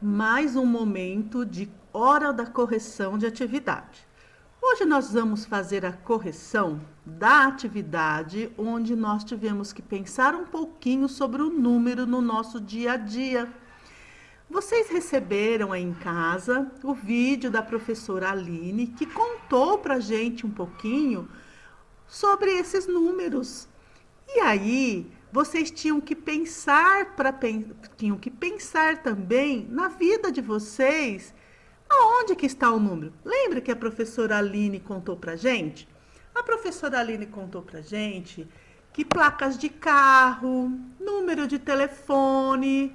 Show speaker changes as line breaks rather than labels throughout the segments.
Mais um momento de hora da correção de atividade. Hoje nós vamos fazer a correção da atividade onde nós tivemos que pensar um pouquinho sobre o número no nosso dia a dia. Vocês receberam aí em casa o vídeo da professora Aline, que contou pra gente um pouquinho sobre esses números. E aí, vocês tinham que pensar também na vida de vocês. Aonde que está o número? Lembra que a professora Aline contou pra gente? A professora Aline contou pra gente que placas de carro, número de telefone,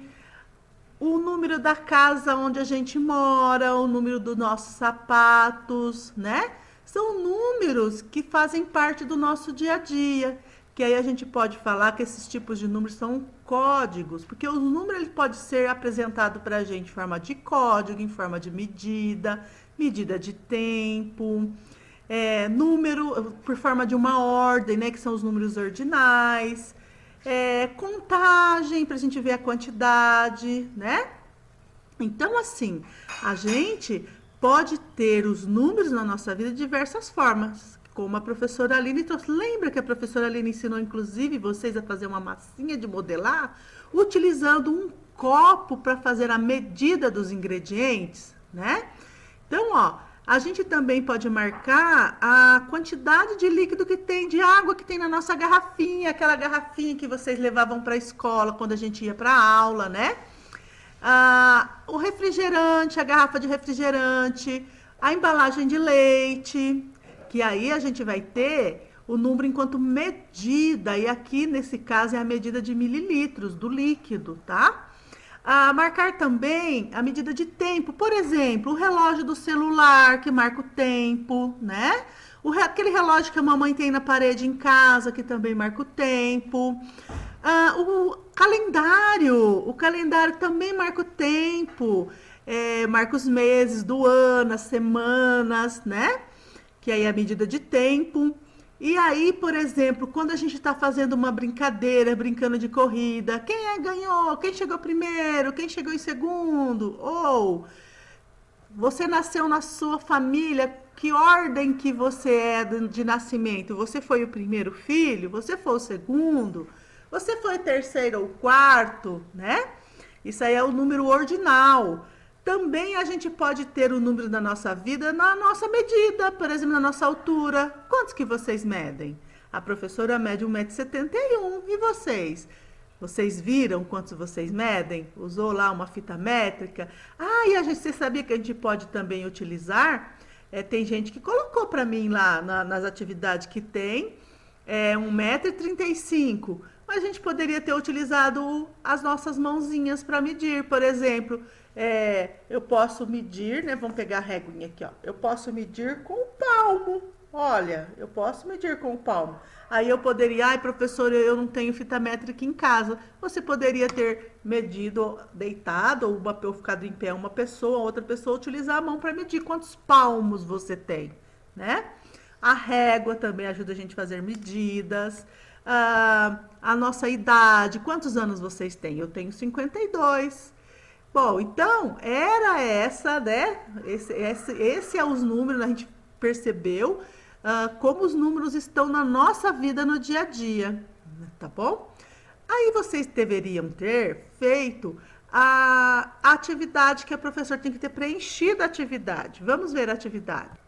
o número da casa onde a gente mora, o número dos nossos sapatos, né? São números que fazem parte do nosso dia a dia. Que aí a gente pode falar que esses tipos de números são códigos, porque o número ele pode ser apresentado para a gente em forma de código, em forma de medida, medida de tempo, número por forma de uma ordem, né? Que são os números ordinais, contagem para a gente ver a quantidade, né? Então, assim, a gente pode ter os números na nossa vida de diversas formas, como a professora Aline trouxe. Lembra que a professora Aline ensinou, inclusive, vocês a fazer uma massinha de modelar, utilizando um copo para fazer a medida dos ingredientes, né? Então, ó, a gente também pode marcar a quantidade de líquido que tem, de água que tem na nossa garrafinha, aquela garrafinha que vocês levavam para a escola quando a gente ia para a aula, né? O refrigerante, a garrafa de refrigerante, a embalagem de leite, que aí a gente vai ter o número enquanto medida, e aqui nesse caso é a medida de mililitros do líquido, tá? Marcar também a medida de tempo, por exemplo, o relógio do celular que marca o tempo, né? Aquele relógio que a mamãe tem na parede em casa que também marca o tempo. O calendário também marca o tempo, marca os meses do ano, as semanas, né? Que aí é a medida de tempo. E aí, por exemplo, quando a gente está fazendo uma brincadeira, brincando de corrida, quem ganhou? Quem chegou primeiro? Quem chegou em segundo? Ou você nasceu na sua família, que ordem que você é de nascimento? Você foi o primeiro filho? Você foi o segundo? Você foi o terceiro ou quarto, né? Isso aí é o número ordinal. Também a gente pode ter o número da nossa vida na nossa medida, por exemplo, na nossa altura. Quantos que vocês medem? A professora mede 1,71 m. E vocês? Vocês viram quantos vocês medem? Usou lá uma fita métrica? Você sabia que a gente pode também utilizar? Tem gente que colocou para mim lá nas atividades que tem 1,35 m. Mas a gente poderia ter utilizado as nossas mãozinhas para medir, por exemplo. Eu posso medir, né? Vamos pegar a reguinha aqui, ó. Eu posso medir com o palmo. Olha, eu posso medir com o palmo. Aí eu poderia, professora, eu não tenho fita métrica em casa. Você poderia ter medido deitado, ou ficado em pé uma pessoa, outra pessoa utilizar a mão para medir quantos palmos você tem, né? A régua também ajuda a gente a fazer medidas. A nossa idade, quantos anos vocês têm? Eu tenho 52. Bom, então, era essa, né? Esse é os números, a gente percebeu como os números estão na nossa vida no dia a dia, tá bom? Aí vocês deveriam ter feito a atividade que a professora tem que ter preenchido a atividade. Vamos ver a atividade.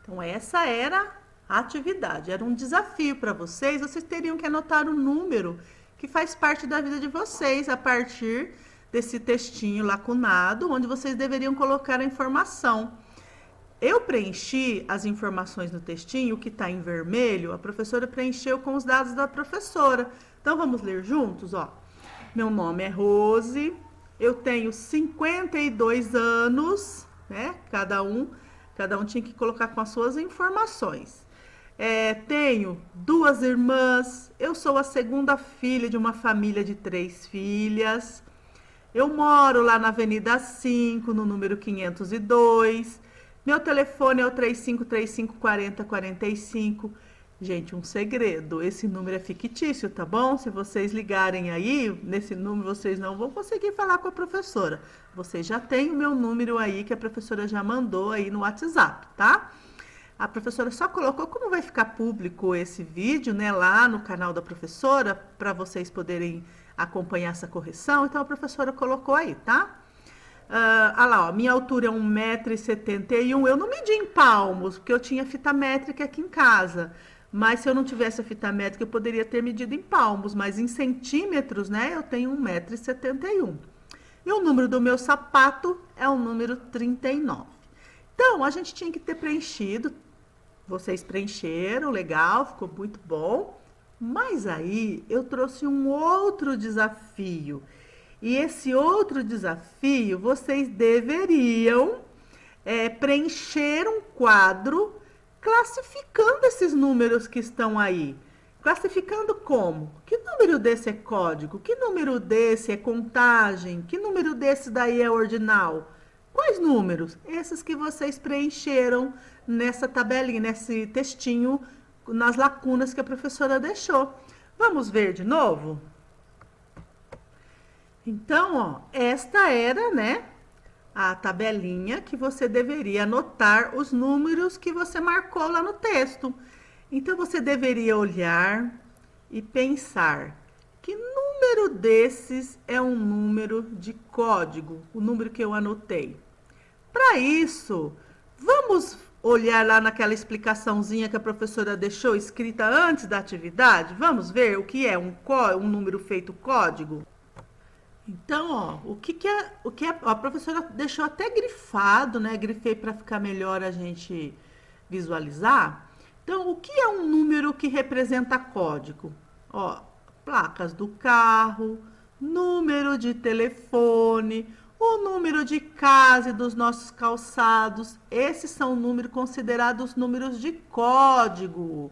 Então, essa era a atividade, era um desafio para vocês. Vocês teriam que anotar o número que faz parte da vida de vocês a partir desse textinho lacunado, onde vocês deveriam colocar a informação. Eu preenchi as informações no textinho, o que está em vermelho, a professora preencheu com os dados da professora. Então, vamos ler juntos, ó. Meu nome é Rose, eu tenho 52 anos, né? Cada um tinha que colocar com as suas informações. Tenho 2 irmãs, eu sou a segunda filha de uma família de 3 filhas. Eu moro lá na Avenida 5, no número 502. Meu telefone é o 3535 4045. Gente, um segredo, esse número é fictício, tá bom? Se vocês ligarem aí, nesse número vocês não vão conseguir falar com a professora. Vocês já têm o meu número aí, que a professora já mandou aí no WhatsApp, tá? A professora só colocou, como vai ficar público esse vídeo, né, lá no canal da professora, para vocês poderem acompanhar essa correção, então a professora colocou aí, tá? Lá, ó, minha altura é 1,71 m. Eu não medi em palmos, porque eu tinha fita métrica aqui em casa. Mas se eu não tivesse a fita métrica, eu poderia ter medido em palmos. Mas em centímetros, né, eu tenho 1,71 m. E o número do meu sapato é o número 39. Então, a gente tinha que ter preenchido. Vocês preencheram, legal, ficou muito bom. Mas aí eu trouxe um outro desafio. E esse outro desafio, vocês deveriam preencher um quadro classificando esses números que estão aí. Classificando como? Que número desse é código? Que número desse é contagem? Que número desse daí é ordinal? Quais números? Esses que vocês preencheram nessa tabelinha, nesse textinho, nas lacunas que a professora deixou. Vamos ver de novo? Então, ó, esta era, né, a tabelinha que você deveria anotar os números que você marcou lá no texto. Então, você deveria olhar e pensar, que número desses é um número de código, o número que eu anotei. Para isso, vamos olhar lá naquela explicaçãozinha que a professora deixou escrita antes da atividade? Vamos ver o que é um número feito código? Então, ó, a professora deixou até grifado, né? Grifei para ficar melhor a gente visualizar. Então, o que é um número que representa código? Ó, placas do carro, número de telefone, o número de casa e dos nossos calçados. Esses são números considerados números de código.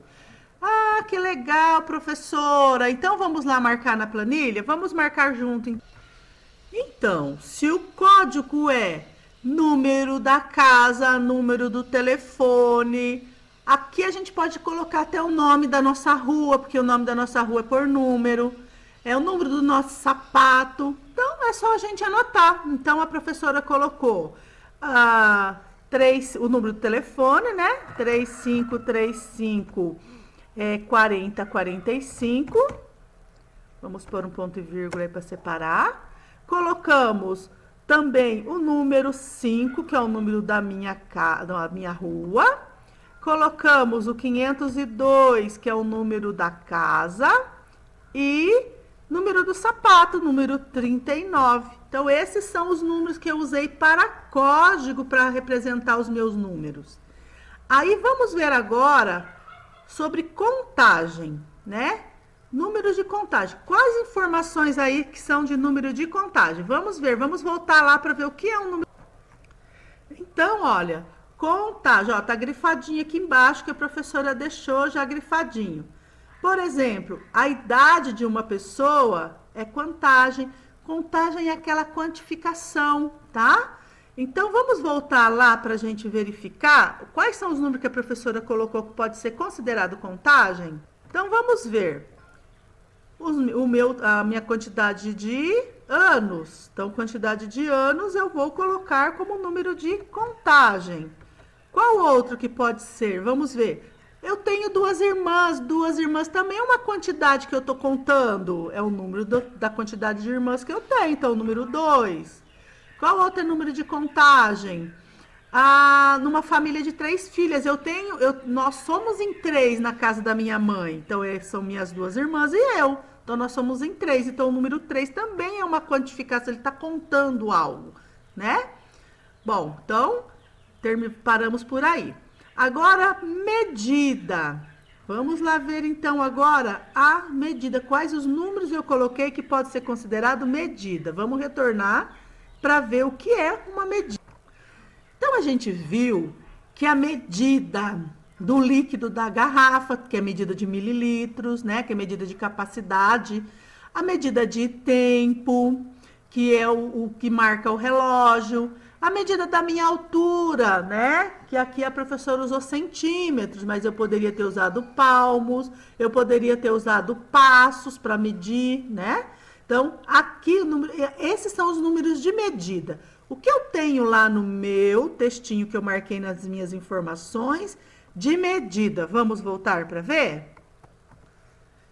Ah, que legal, professora! Então, vamos lá marcar na planilha? Vamos marcar junto. Então, se o código é número da casa, número do telefone, aqui a gente pode colocar até o nome da nossa rua, porque o nome da nossa rua é por número, é o número do nosso sapato. Então, é só a gente anotar. Então, a professora colocou o número do telefone, né? 3535 4045. Vamos pôr um ponto e vírgula aí para separar. Colocamos também o número 5, que é o número da minha rua. Colocamos o 502, que é o número da casa. E número do sapato, número 39. Então, esses são os números que eu usei para código para representar os meus números. Aí, vamos ver agora sobre contagem, né? Números de contagem. Quais informações aí que são de número de contagem? Vamos ver, vamos voltar lá para ver o que é um número. Então, olha, contagem, ó, tá grifadinho aqui embaixo que a professora deixou já grifadinho. Por exemplo, a idade de uma pessoa é contagem. Contagem é aquela quantificação, tá? Então, vamos voltar lá para a gente verificar quais são os números que a professora colocou que pode ser considerado contagem. Então, vamos ver. A minha quantidade de anos. Então, quantidade de anos eu vou colocar como número de contagem. Qual outro que pode ser? Vamos ver. Eu tenho duas irmãs também é uma quantidade que eu estou contando. É o número da quantidade de irmãs que eu tenho, então o número 2. Qual outro é o número de contagem? Numa família de 3 filhas, nós somos em 3 na casa da minha mãe. Então, são minhas 2 irmãs e eu. Então, nós somos em 3. Então, o número 3 também é uma quantificação, ele está contando algo, né? Bom, então, paramos por aí. Agora, medida. Vamos lá ver, então, agora a medida. Quais os números eu coloquei que pode ser considerado medida? Vamos retornar para ver o que é uma medida. Então, a gente viu que a medida do líquido da garrafa, que é medida de mililitros, né? Que é medida de capacidade. A medida de tempo, que é o que marca o relógio. A medida da minha altura, né? Que aqui a professora usou centímetros, mas eu poderia ter usado palmos, eu poderia ter usado passos para medir, né? Então, aqui, esses são os números de medida. O que eu tenho lá no meu textinho que eu marquei nas minhas informações de medida? Vamos voltar para ver?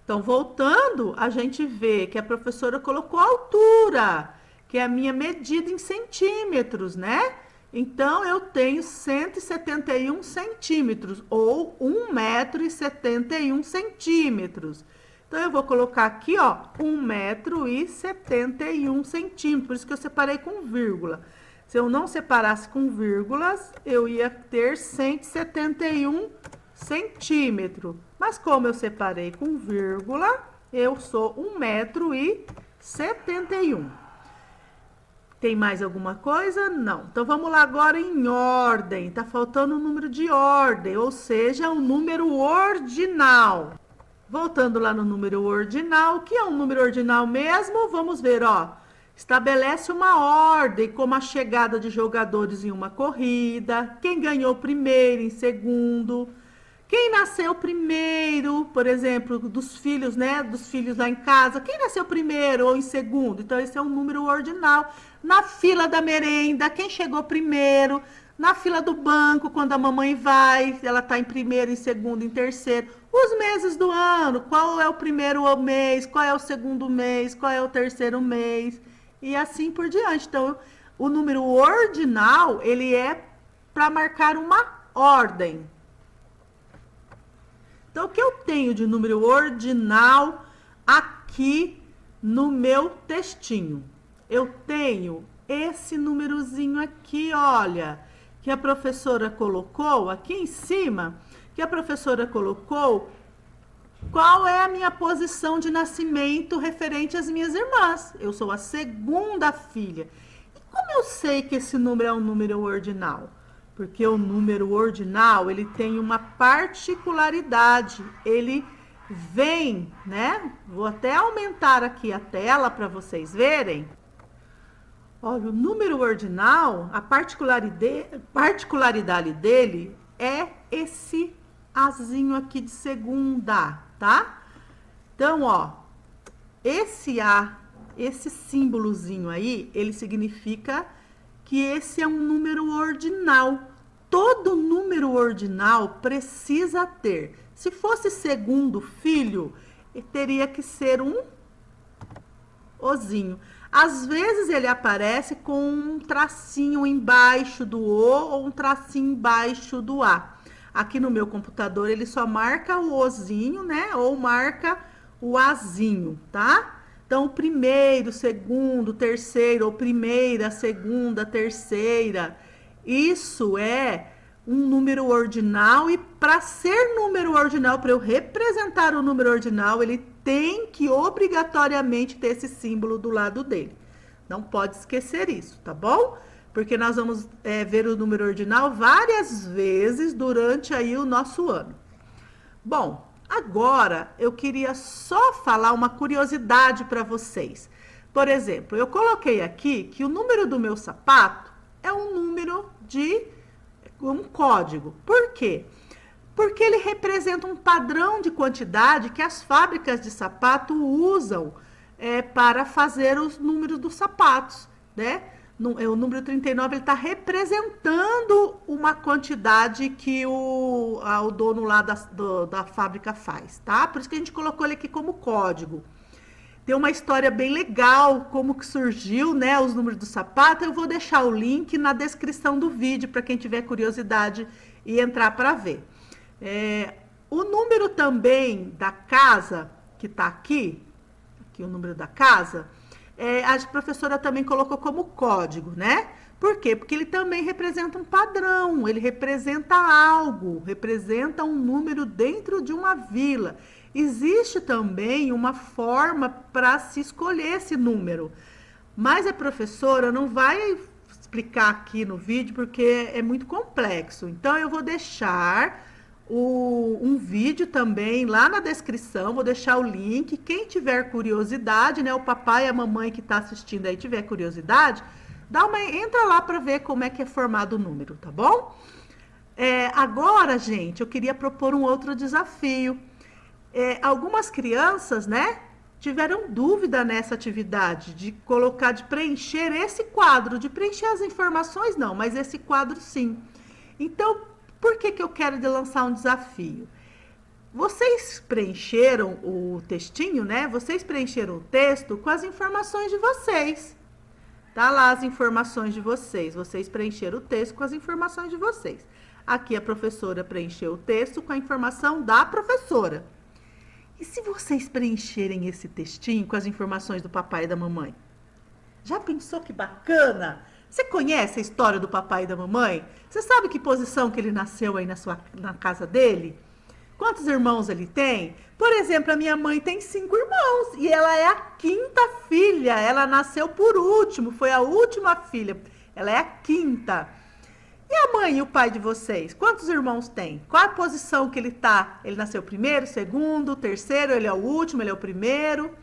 Então, voltando, a gente vê que a professora colocou a altura, que é a minha medida em centímetros, né? Então, eu tenho 171 centímetros, ou 1,71 centímetros. Então, eu vou colocar aqui, ó, 1,71 centímetros, por isso que eu separei com vírgula. Se eu não separasse com vírgulas, eu ia ter 171 centímetros. Mas como eu separei com vírgula, eu sou 1,71 m. Tem mais alguma coisa? Não. Então, vamos lá agora em ordem. Tá faltando o número de ordem, ou seja, o número ordinal. Voltando lá no número ordinal, o que é um número ordinal mesmo? Vamos ver, ó. Estabelece uma ordem, como a chegada de jogadores em uma corrida, quem ganhou primeiro, em segundo, quem nasceu primeiro, por exemplo, dos filhos, né? Dos filhos lá em casa, quem nasceu primeiro ou em segundo? Então, esse é um número ordinal. Na fila da merenda, quem chegou primeiro? Na fila do banco, quando a mamãe vai, ela está em primeiro, em segundo, em terceiro. Os meses do ano, qual é o primeiro mês, qual é o segundo mês, qual é o terceiro mês, e assim por diante. Então, o número ordinal, ele é para marcar uma ordem. Então, o que eu tenho de número ordinal aqui no meu textinho? Eu tenho esse númerozinho aqui, olha, que a professora colocou aqui em cima, que a professora colocou qual é a minha posição de nascimento referente às minhas irmãs. Eu sou a segunda filha. E como eu sei que esse número é um número ordinal? Porque o número ordinal, ele tem uma particularidade. Ele vem, né? Vou até aumentar aqui a tela para vocês verem. Olha, o número ordinal, a particularidade dele é esse azinho aqui de segunda, tá? Então, ó, esse A, esse símbolozinho aí, ele significa que esse é um número ordinal. Todo número ordinal precisa ter. Se fosse segundo filho, teria que ser um Ozinho. Às vezes ele aparece com um tracinho embaixo do O ou um tracinho embaixo do A. Aqui no meu computador ele só marca o Ozinho, né? Ou marca o Azinho, tá? Então, primeiro, segundo, terceiro, ou primeira, segunda, terceira. Isso é um número ordinal e para ser número ordinal, para eu representar o número ordinal, ele tem que obrigatoriamente ter esse símbolo do lado dele. Não pode esquecer isso, tá bom? Porque nós vamos ver o número ordinal várias vezes durante aí o nosso ano. Bom, agora eu queria só falar uma curiosidade para vocês. Por exemplo, eu coloquei aqui que o número do meu sapato é um número de um código. Por quê? Porque ele representa um padrão de quantidade que as fábricas de sapato usam para fazer os números dos sapatos, né? O número 39 está representando uma quantidade que o dono lá da fábrica faz, tá? Por isso que a gente colocou ele aqui como código. Tem uma história bem legal, como que surgiu, né, os números do sapato. Eu vou deixar o link na descrição do vídeo para quem tiver curiosidade e entrar para ver. O número também da casa, que está aqui o número da casa, a professora também colocou como código, né? Por quê? Porque ele também representa um padrão, ele representa algo, representa um número dentro de uma vila. Existe também uma forma para se escolher esse número, mas a professora não vai explicar aqui no vídeo porque é muito complexo. Então, eu vou deixar um vídeo também lá na descrição, vou deixar o link. Quem tiver curiosidade, né, o papai e a mamãe que está assistindo aí tiver curiosidade, Entra lá para ver como é que é formado o número, tá bom? Agora, gente, eu queria propor um outro desafio. Algumas crianças, né, tiveram dúvida nessa atividade de preencher esse quadro, de preencher as informações não, mas esse quadro sim. Então, por que eu quero lançar um desafio? Vocês preencheram o textinho, né? Vocês preencheram o texto com as informações de vocês. Tá lá as informações de vocês. Vocês preencheram o texto com as informações de vocês. Aqui a professora preencheu o texto com a informação da professora. E se vocês preencherem esse textinho com as informações do papai e da mamãe? Já pensou que bacana? Você conhece a história do papai e da mamãe? Você sabe que posição que ele nasceu aí na casa dele? Quantos irmãos ele tem? Por exemplo, a minha mãe tem 5 irmãos e ela é a 5ª filha. Ela nasceu por último, foi a última filha. Ela é a 5ª. E a mãe e o pai de vocês? Quantos irmãos tem? Qual a posição que ele tá? Ele nasceu primeiro, segundo, terceiro, ele é o último, ele é o primeiro?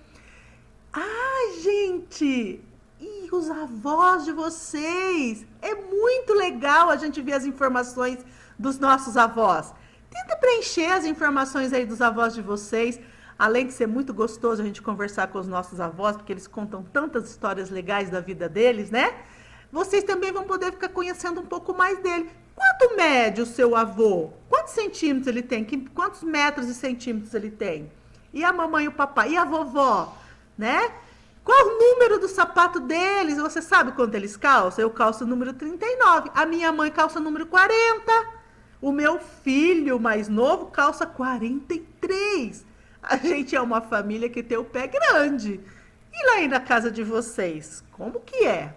Ai, gente! E os avós de vocês? É muito legal a gente ver as informações dos nossos avós. Tenta preencher as informações aí dos avós de vocês. Além de ser muito gostoso a gente conversar com os nossos avós, porque eles contam tantas histórias legais da vida deles, né? Vocês também vão poder ficar conhecendo um pouco mais dele. Quanto mede o seu avô? Quantos centímetros ele tem? Quantos metros e centímetros ele tem? E a mamãe e o papai? E a vovó? Né? Qual o número do sapato deles? Você sabe quanto eles calçam? Eu calço o número 39. A minha mãe calça o número 40. O meu filho mais novo calça 43. A gente é uma família que tem o pé grande. E lá aí na casa de vocês, como que é?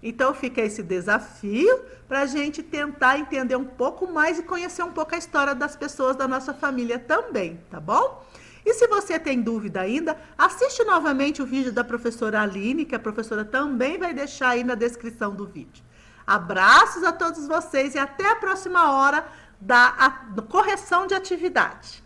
Então fica esse desafio para a gente tentar entender um pouco mais e conhecer um pouco a história das pessoas da nossa família também, tá bom? E se você tem dúvida ainda, assiste novamente o vídeo da professora Aline, que a professora também vai deixar aí na descrição do vídeo. Abraços a todos vocês e até a próxima hora da correção de atividade.